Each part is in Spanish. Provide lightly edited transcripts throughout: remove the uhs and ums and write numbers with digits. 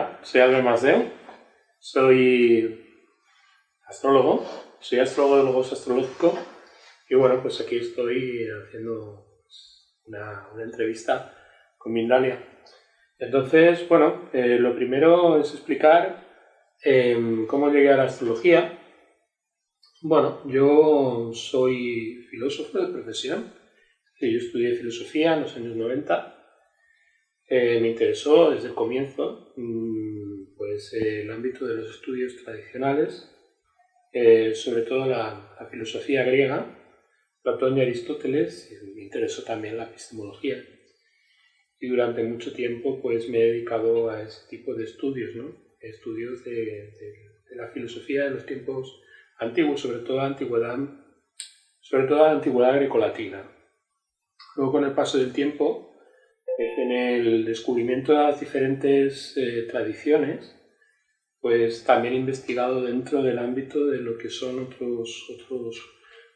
Hola, soy Albert Masdeu, soy astrólogo, soy astrólogo de Logos Astrológico y bueno, pues aquí estoy haciendo una entrevista con Mindalia. Entonces, bueno, lo primero es explicar cómo llegué a la astrología. Bueno, yo soy filósofo de profesión, yo estudié filosofía en los años 90. Me interesó desde el comienzo pues, el ámbito de los estudios tradicionales, sobre todo la filosofía griega, Platón y Aristóteles, y me interesó también la epistemología. Y durante mucho tiempo pues, me he dedicado a ese tipo de estudios, ¿no? Estudios de la filosofía de los tiempos antiguos, sobre todo la antigüedad grecolatina. Luego, con el paso del tiempo, en el descubrimiento de las diferentes tradiciones, pues también he investigado dentro del ámbito de lo que son otros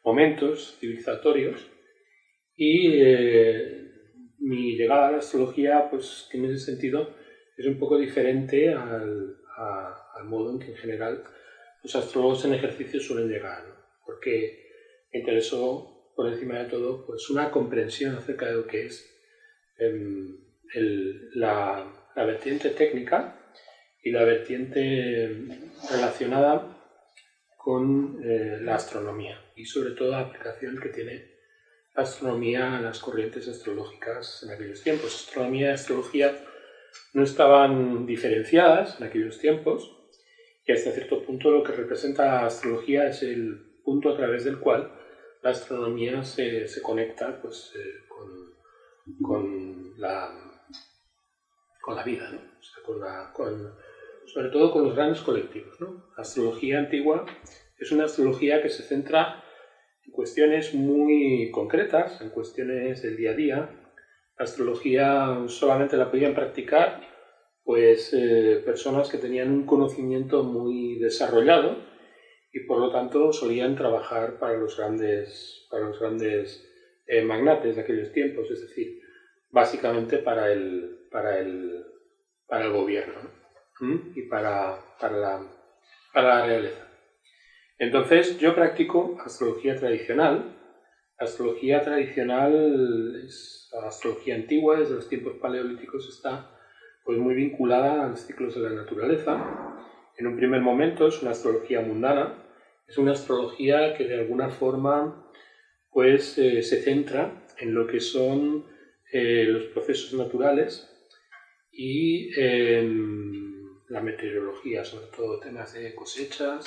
momentos civilizatorios y mi llegada a la astrología, pues en ese sentido, es un poco diferente al modo en que en general los astrólogos en ejercicio suelen llegar, ¿no? Porque me interesó, por encima de todo, pues una comprensión acerca de lo que es la vertiente técnica y la vertiente relacionada con la astronomía y sobre todo la aplicación que tiene la astronomía a las corrientes astrológicas en aquellos tiempos. Astronomía y astrología no estaban diferenciadas en aquellos tiempos y hasta cierto punto lo que representa la astrología es el punto a través del cual la astronomía se conecta pues, con la vida, ¿no? O sea, sobre todo con los grandes colectivos, ¿no? La astrología antigua es una astrología que se centra en cuestiones muy concretas, en cuestiones del día a día. La astrología solamente la podían practicar pues, personas que tenían un conocimiento muy desarrollado y por lo tanto solían trabajar para los grandes magnates de aquellos tiempos, es decir, básicamente para el gobierno, ¿no? Y para la realeza. Entonces, yo practico astrología tradicional. La astrología tradicional es la astrología antigua, desde los tiempos paleolíticos está pues, muy vinculada a los ciclos de la naturaleza. En un primer momento es una astrología mundana, es una astrología que de alguna forma pues, se centra en lo que son los procesos naturales y la meteorología, sobre todo temas de cosechas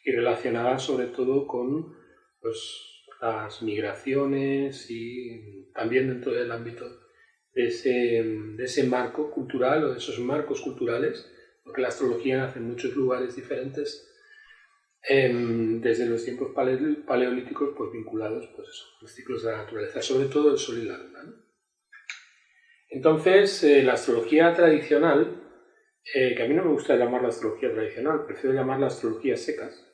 y relacionadas sobre todo con pues, las migraciones y también dentro del ámbito de ese marco cultural o de esos marcos culturales, porque la astrología nace en muchos lugares diferentes, desde los tiempos paleolíticos pues, vinculados pues, a los ciclos de la naturaleza, sobre todo el Sol y la Luna, ¿no? Entonces, la astrología tradicional, que a mí no me gusta llamarla astrología tradicional, prefiero llamarla astrología secas,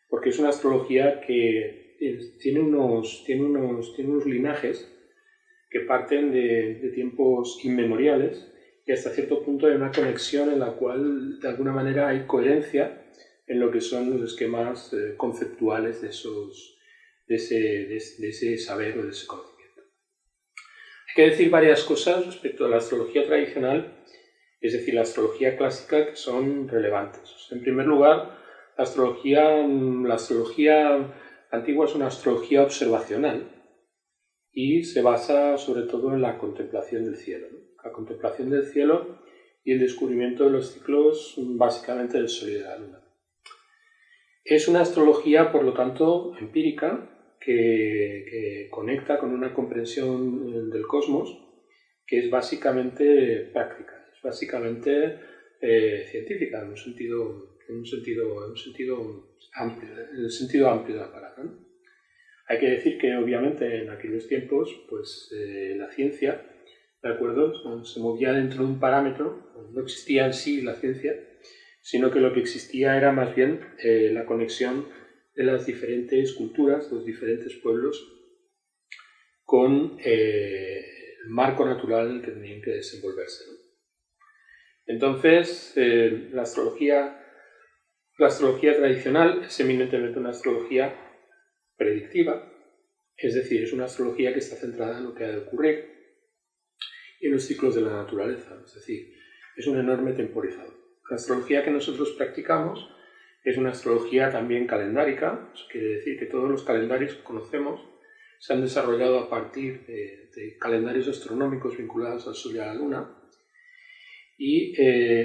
porque es una astrología que tiene unos linajes que parten de tiempos inmemoriales y hasta cierto punto hay una conexión en la cual de alguna manera hay coherencia en lo que son los esquemas conceptuales de ese saber o de ese conocimiento. Hay que decir varias cosas respecto a la astrología tradicional, es decir, la astrología clásica, que son relevantes. En primer lugar, la astrología antigua es una astrología observacional y se basa sobre todo en la contemplación del cielo, ¿no? La contemplación del cielo y el descubrimiento de los ciclos básicamente del Sol y de la Luna. Es una astrología, por lo tanto, empírica, que conecta con una comprensión del cosmos que es básicamente práctica, es básicamente científica en un sentido amplio, en el sentido amplio de la palabra, ¿no? Hay que decir que obviamente en aquellos tiempos pues, la ciencia, ¿de acuerdo?, se movía dentro de un parámetro, no existía en sí la ciencia, sino que lo que existía era más bien la conexión de las diferentes culturas, de los diferentes pueblos, con el marco natural en el que tenían que desenvolverse, ¿no? Entonces, la astrología tradicional es eminentemente una astrología predictiva, es decir, es una astrología que está centrada en lo que ha de ocurrir y en los ciclos de la naturaleza, es decir, es un enorme temporizador. La astrología que nosotros practicamos es una astrología también calendárica, eso quiere decir que todos los calendarios que conocemos se han desarrollado a partir de calendarios astronómicos vinculados al Sol y a la Luna, y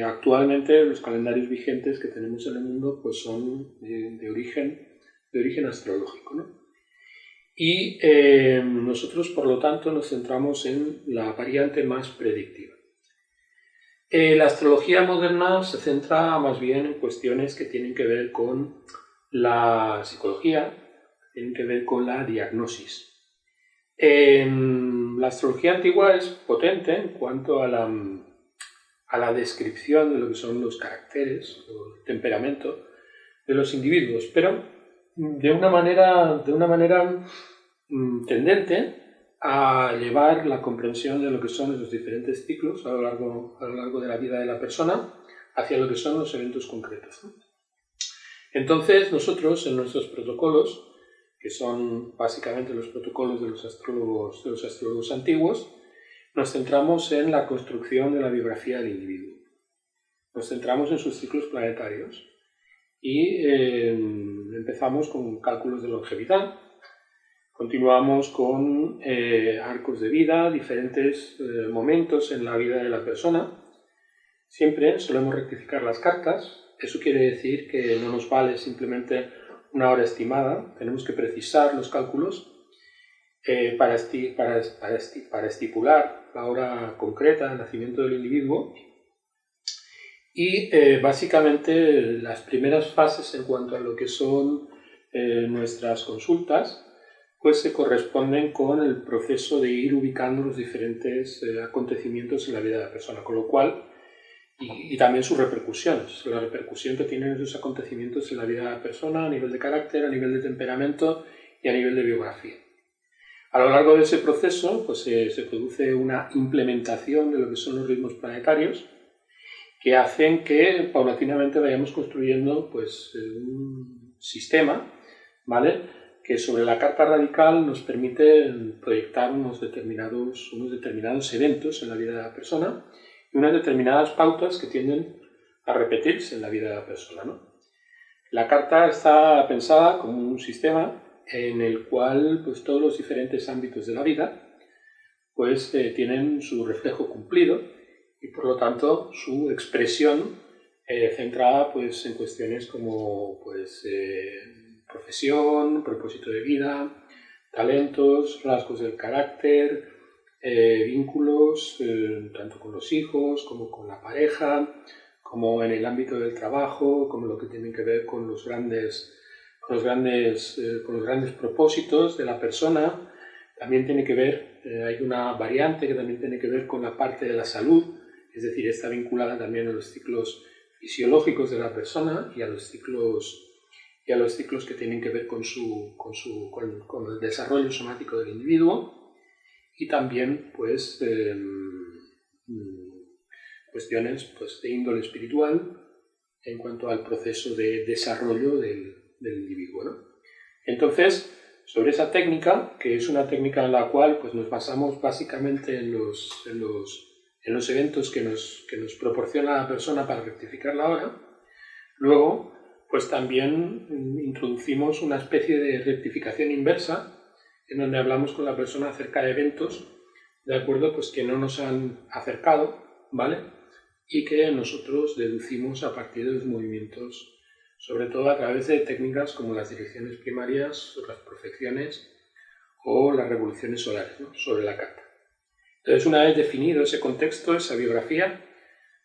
actualmente los calendarios vigentes que tenemos en el mundo pues son de origen astrológico, ¿no? Y nosotros, por lo tanto, nos centramos en la variante más predictiva. La astrología moderna se centra más bien en cuestiones que tienen que ver con la psicología, tienen que ver con la diagnosis. La astrología antigua es potente en cuanto a la descripción de lo que son los caracteres o el temperamento de los individuos, pero de una manera tendente a llevar la comprensión de lo que son los diferentes ciclos a lo largo de la vida de la persona hacia lo que son los eventos concretos, ¿no? Entonces, nosotros en nuestros protocolos, que son básicamente los protocolos de los astrólogos antiguos, nos centramos en la construcción de la biografía del individuo. Nos centramos en sus ciclos planetarios y empezamos con cálculos de longevidad, continuamos con arcos de vida, diferentes momentos en la vida de la persona. Siempre solemos rectificar las cartas, eso quiere decir que no nos vale simplemente una hora estimada, tenemos que precisar los cálculos para estipular la hora concreta de nacimiento del individuo. Y básicamente las primeras fases en cuanto a lo que son nuestras consultas pues se corresponden con el proceso de ir ubicando los diferentes acontecimientos en la vida de la persona, con lo cual, y también sus repercusiones, la repercusión que tienen esos acontecimientos en la vida de la persona a nivel de carácter, a nivel de temperamento y a nivel de biografía. A lo largo de ese proceso pues, se produce una implementación de lo que son los ritmos planetarios que hacen que paulatinamente vayamos construyendo pues, un sistema, ¿vale?, que sobre la carta radical nos permite proyectar unos determinados eventos en la vida de la persona y unas determinadas pautas que tienden a repetirse en la vida de la persona, ¿no? La carta está pensada como un sistema en el cual pues, todos los diferentes ámbitos de la vida pues, tienen su reflejo cumplido y por lo tanto su expresión centrada pues, en cuestiones como pues, profesión, propósito de vida, talentos, rasgos del carácter, vínculos tanto con los hijos como con la pareja, como en el ámbito del trabajo, como lo que tiene que ver con los grandes propósitos de la persona. También tiene que ver, hay una variante que también tiene que ver con la parte de la salud, es decir, está vinculada también a los ciclos fisiológicos de la persona y a los ciclos que tienen que ver con el desarrollo somático del individuo, y también pues, cuestiones pues, de índole espiritual en cuanto al proceso de desarrollo del individuo, ¿no? Entonces, sobre esa técnica, que es una técnica en la cual pues, nos basamos básicamente en los eventos que nos proporciona la persona para rectificar la hora, luego pues también introducimos una especie de rectificación inversa en donde hablamos con la persona acerca de eventos, de acuerdo, pues que no nos han acercado, ¿vale?, y que nosotros deducimos a partir de los movimientos, sobre todo a través de técnicas como las direcciones primarias, las profecciones o las revoluciones solares, ¿no?, sobre la carta. Entonces, una vez definido ese contexto, esa biografía,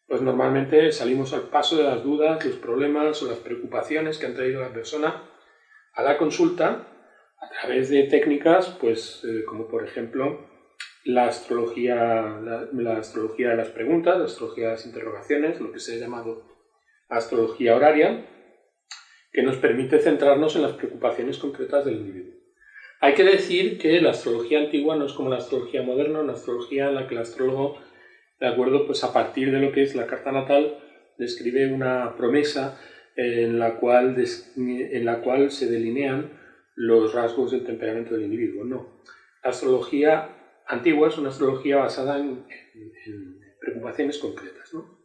pues normalmente salimos al paso de las dudas, los problemas o las preocupaciones que han traído la persona a la consulta a través de técnicas pues, como por ejemplo la astrología de las preguntas, la astrología de las interrogaciones, lo que se ha llamado astrología horaria, que nos permite centrarnos en las preocupaciones concretas del individuo. Hay que decir que la astrología antigua no es como la astrología moderna, una astrología en la que el astrólogo ¿de acuerdo? Pues a partir de lo que es la carta natal, describe una promesa en la cual se delinean los rasgos del temperamento del individuo. No. La astrología antigua es una astrología basada en preocupaciones concretas, ¿no?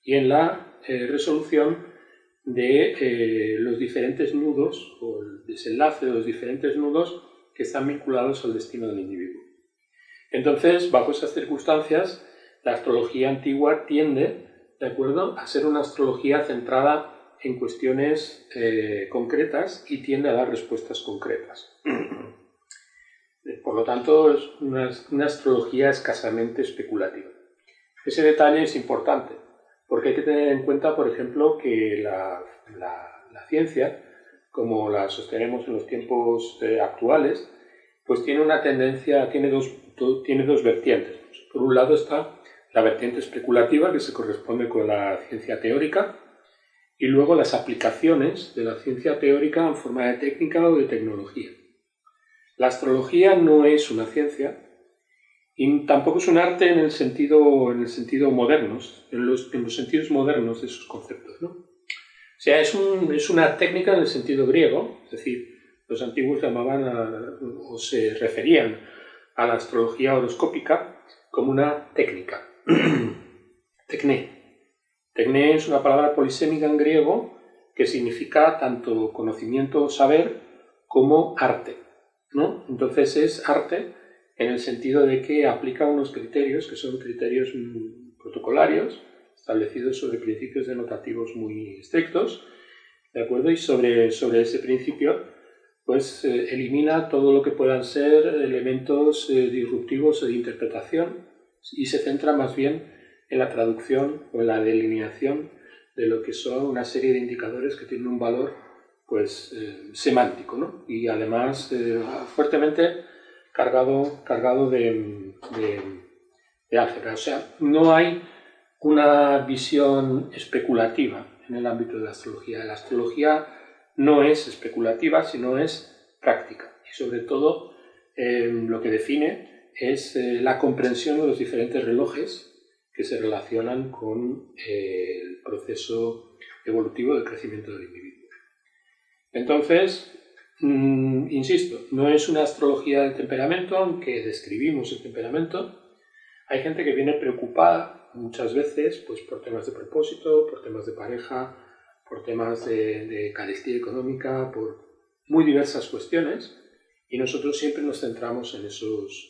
Y en la resolución de los diferentes nudos o el desenlace de los diferentes nudos que están vinculados al destino del individuo. Entonces, bajo esas circunstancias, la astrología antigua tiende, ¿de acuerdo?, a ser una astrología centrada en cuestiones concretas y tiende a dar respuestas concretas. Por lo tanto, es una astrología escasamente especulativa. Ese detalle es importante, porque hay que tener en cuenta, por ejemplo, que la ciencia, como la sostenemos en los tiempos actuales, pues tiene una tendencia, tiene dos vertientes. Por un lado está la vertiente especulativa, que se corresponde con la ciencia teórica, y luego las aplicaciones de la ciencia teórica en forma de técnica o de tecnología. La astrología no es una ciencia y tampoco es un arte en el sentido moderno, en los sentidos modernos de sus conceptos, ¿no? O sea, es una técnica en el sentido griego, es decir, los antiguos llamaban o se referían a la astrología horoscópica como una técnica. Tecné. Tecné es una palabra polisémica en griego que significa tanto conocimiento o saber como arte, ¿no? Entonces es arte en el sentido de que aplica unos criterios que son criterios protocolarios establecidos sobre principios denotativos muy estrictos, ¿de acuerdo? Y sobre ese principio pues elimina todo lo que puedan ser elementos disruptivos o de interpretación y se centra más bien en la traducción o en la delineación de lo que son una serie de indicadores que tienen un valor pues semántico, ¿no? Y además fuertemente cargado de álgebra. O sea, no hay una visión especulativa en el ámbito de la astrología. La astrología no es especulativa, sino es práctica. Y sobre todo lo que define es la comprensión de los diferentes relojes que se relacionan con el proceso evolutivo del crecimiento del individuo. Entonces, insisto, no es una astrología del temperamento, aunque describimos el temperamento. Hay gente que viene preocupada muchas veces pues, por temas de propósito, por temas de pareja, por temas de carestía económica, por muy diversas cuestiones, y nosotros siempre nos centramos en esos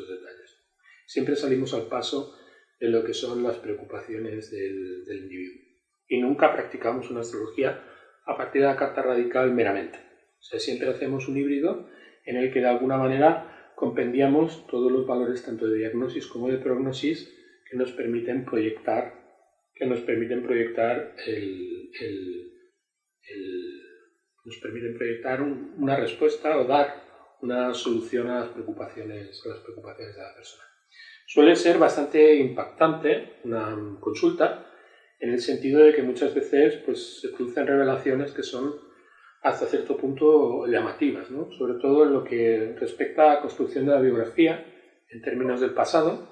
detalles. Siempre salimos al paso de lo que son las preocupaciones del individuo. Y nunca practicamos una astrología a partir de la carta radical meramente. O sea, siempre hacemos un híbrido en el que de alguna manera compendiamos todos los valores tanto de diagnosis como de prognosis que nos permiten proyectar una respuesta o dar una solución a las preocupaciones de la persona. Suele ser bastante impactante una consulta en el sentido de que muchas veces pues, se producen revelaciones que son hasta cierto punto llamativas, ¿no? Sobre todo en lo que respecta a la construcción de la biografía en términos del pasado,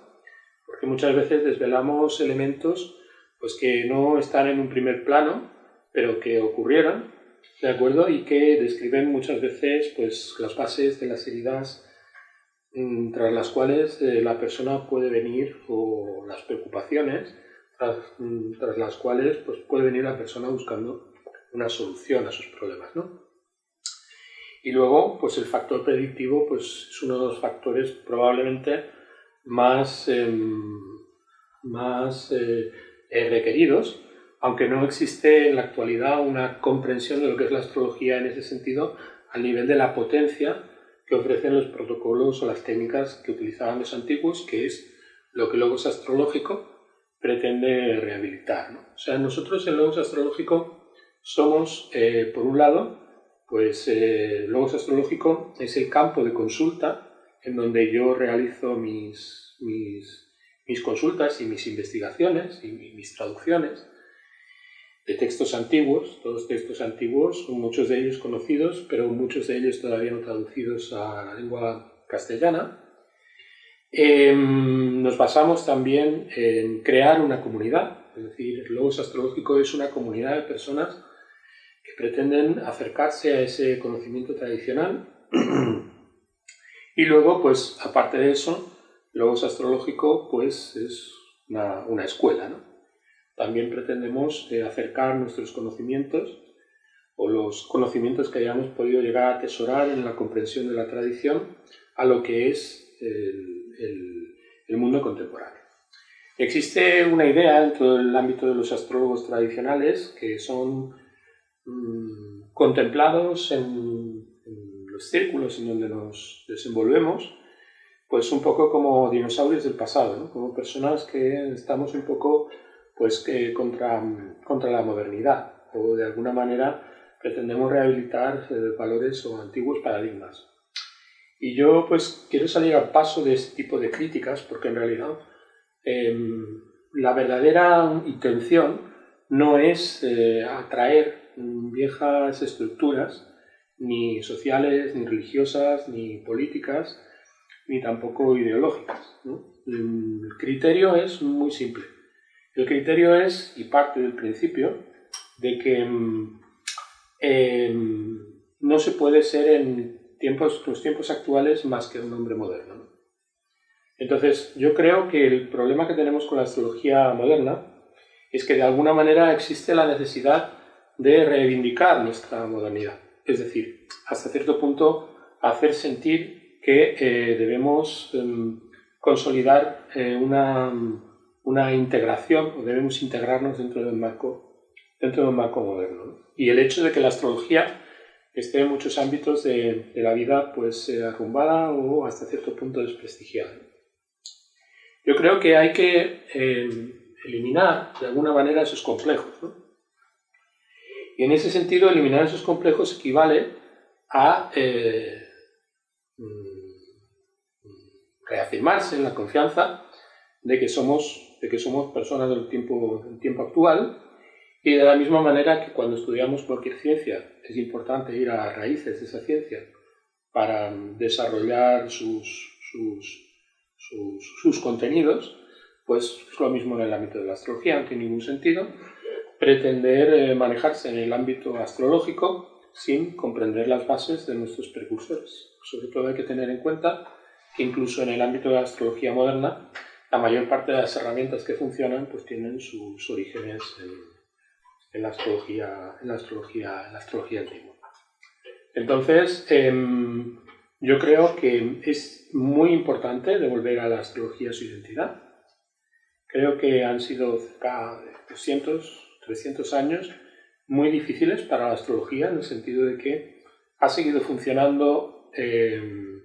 porque muchas veces desvelamos elementos pues, que no están en un primer plano, pero que ocurrieron, ¿de acuerdo? Y que describen muchas veces pues, las bases de las heridas tras las cuales la persona puede venir, o las preocupaciones tras las cuales pues, puede venir la persona buscando una solución a sus problemas, ¿no? Y luego, pues el factor predictivo pues, es uno de los factores probablemente más requeridos, aunque no existe en la actualidad una comprensión de lo que es la astrología en ese sentido al nivel de la potencia que ofrecen los protocolos o las técnicas que utilizaban los antiguos, que es lo que el logos astrológico pretende rehabilitar, ¿no? O sea, nosotros el logos astrológico somos, por un lado, pues el logos astrológico es el campo de consulta en donde yo realizo mis consultas y mis investigaciones y mis traducciones de textos antiguos, todos textos antiguos, muchos de ellos conocidos, pero muchos de ellos todavía no traducidos a la lengua castellana. Nos basamos también en crear una comunidad, es decir, el Logos astrológico es una comunidad de personas que pretenden acercarse a ese conocimiento tradicional y luego, pues, aparte de eso, Logos astrológico pues, es una escuela, ¿no? También pretendemos acercar nuestros conocimientos o los conocimientos que hayamos podido llegar a atesorar en la comprensión de la tradición a lo que es el mundo contemporáneo. Existe una idea dentro del ámbito de los astrólogos tradicionales que son contemplados en los círculos en donde nos desenvolvemos, pues un poco como dinosaurios del pasado, ¿no? Como personas que estamos un poco pues, contra la modernidad o de alguna manera pretendemos rehabilitar valores o antiguos paradigmas. Y yo pues quiero salir al paso de este tipo de críticas porque en realidad la verdadera intención no es atraer viejas estructuras ni sociales, ni religiosas, ni políticas, ni tampoco ideológicas, ¿no? El criterio es muy simple. El criterio es, y parte del principio, de que no se puede ser en los tiempos actuales más que un hombre moderno, ¿no? Entonces, yo creo que el problema que tenemos con la astrología moderna es que de alguna manera existe la necesidad de reivindicar nuestra modernidad. Es decir, hasta cierto punto hacer sentir que debemos consolidar una integración o debemos integrarnos dentro de un marco moderno, ¿no? Y el hecho de que la astrología esté en muchos ámbitos de la vida pues arrumbada o hasta cierto punto desprestigiada. Yo creo que hay que eliminar de alguna manera esos complejos, ¿no? Y en ese sentido eliminar esos complejos equivale a reafirmarse en la confianza de que somos personas del tiempo actual. Y de la misma manera que cuando estudiamos cualquier ciencia es importante ir a raíces de esa ciencia para desarrollar sus contenidos, pues es lo mismo en el ámbito de la astrología. No tiene ningún sentido pretender manejarse en el ámbito astrológico sin comprender las bases de nuestros precursores. Sobre todo hay que tener en cuenta que incluso en el ámbito de la astrología moderna la mayor parte de las herramientas que funcionan pues tienen sus orígenes en la astrología antigua. Entonces, yo creo que es muy importante devolver a la astrología su identidad. Creo que han sido cerca de 300 años muy difíciles para la astrología, en el sentido de que ha seguido funcionando en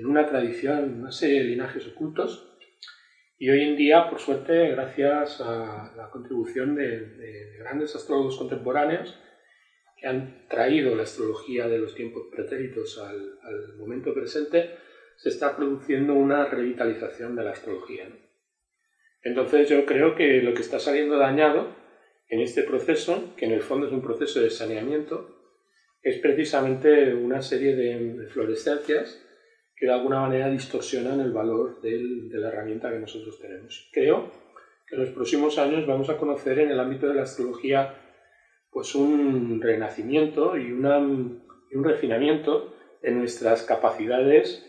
una tradición, en una serie de linajes ocultos. Y hoy en día, por suerte, gracias a la contribución de grandes astrólogos contemporáneos que han traído la astrología de los tiempos pretéritos al momento presente, se está produciendo una revitalización de la astrología, ¿no? Entonces yo creo que lo que está saliendo dañado en este proceso, que en el fondo es un proceso de saneamiento, es precisamente una serie de fluorescencias que de alguna manera distorsionan el valor de la herramienta que nosotros tenemos. Creo que en los próximos años vamos a conocer en el ámbito de la astrología pues un renacimiento y un refinamiento de nuestras capacidades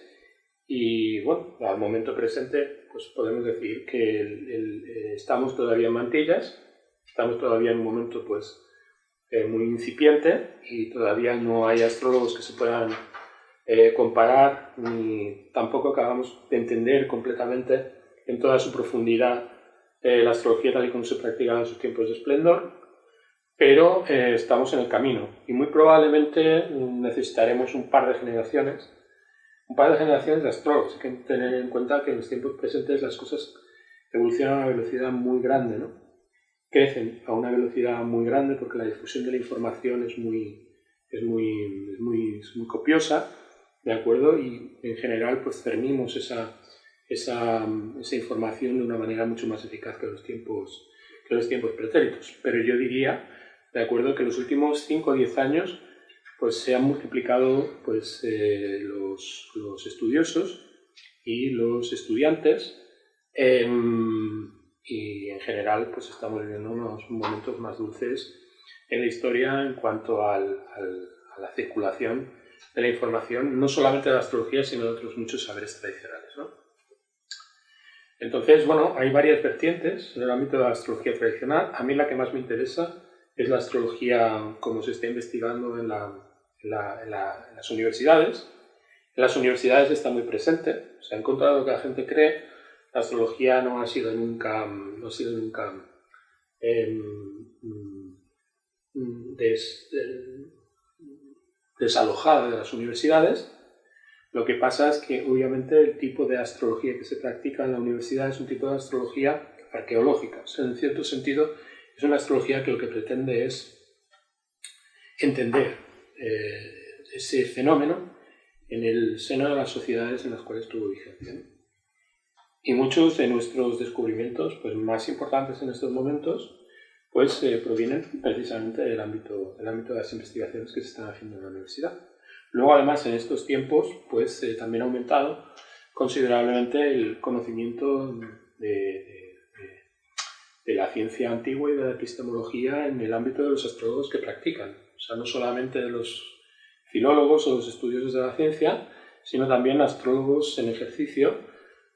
y bueno, al momento presente pues podemos decir que estamos todavía en mantillas, estamos todavía en un momento pues muy incipiente y todavía no hay astrólogos que se puedan comparar, ni tampoco acabamos de entender completamente en toda su profundidad la astrología tal y como se practicaba en sus tiempos de esplendor, pero estamos en el camino y muy probablemente necesitaremos un par de generaciones de astrólogos. Hay que tener en cuenta que en los tiempos presentes las cosas evolucionan a una velocidad muy grande, ¿no? Crecen a una velocidad muy grande porque la difusión de la información es muy copiosa, ¿de acuerdo? Y en general pues cernimos esa información de una manera mucho más eficaz que los tiempos pretéritos. Pero yo diría, de acuerdo, que los últimos 5 o 10 años pues se han multiplicado pues, los estudiosos y los estudiantes, y en general pues estamos viviendo unos momentos más dulces en la historia en cuanto a la circulación de la información, no solamente de la astrología, sino de otros muchos saberes tradicionales, ¿no? Entonces, bueno, hay varias vertientes en el ámbito de la astrología tradicional. A mí la que más me interesa es la astrología como se está investigando en las universidades. En las universidades está muy presente. Se ha encontrado que la gente cree. La astrología no ha sido nunca desalojada de las universidades. Lo que pasa es que, obviamente, el tipo de astrología que se practica en la universidad es un tipo de astrología arqueológica. O sea, en cierto sentido, es una astrología que lo que pretende es entender ese fenómeno en el seno de las sociedades en las cuales tuvo vigencia, ¿no? Y muchos de nuestros descubrimientos pues, más importantes en estos momentos pues, provienen precisamente del ámbito de las investigaciones que se están haciendo en la universidad. Luego, además, en estos tiempos pues, también ha aumentado considerablemente el conocimiento de la ciencia antigua y de la epistemología en el ámbito de los astrólogos que practican. O sea, no solamente de los filólogos o los estudiosos de la ciencia, sino también astrólogos en ejercicio,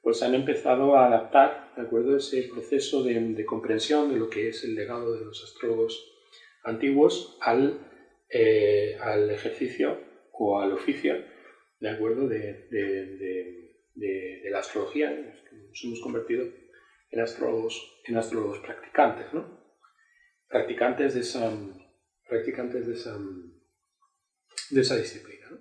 pues han empezado a adaptar, ¿de acuerdo?, ese proceso de comprensión de lo que es el legado de los astrólogos antiguos al ejercicio o al oficio, ¿de acuerdo?, de la astrología. Nos hemos convertido en astrólogos practicantes, ¿no? Practicantes de esa disciplina, ¿no?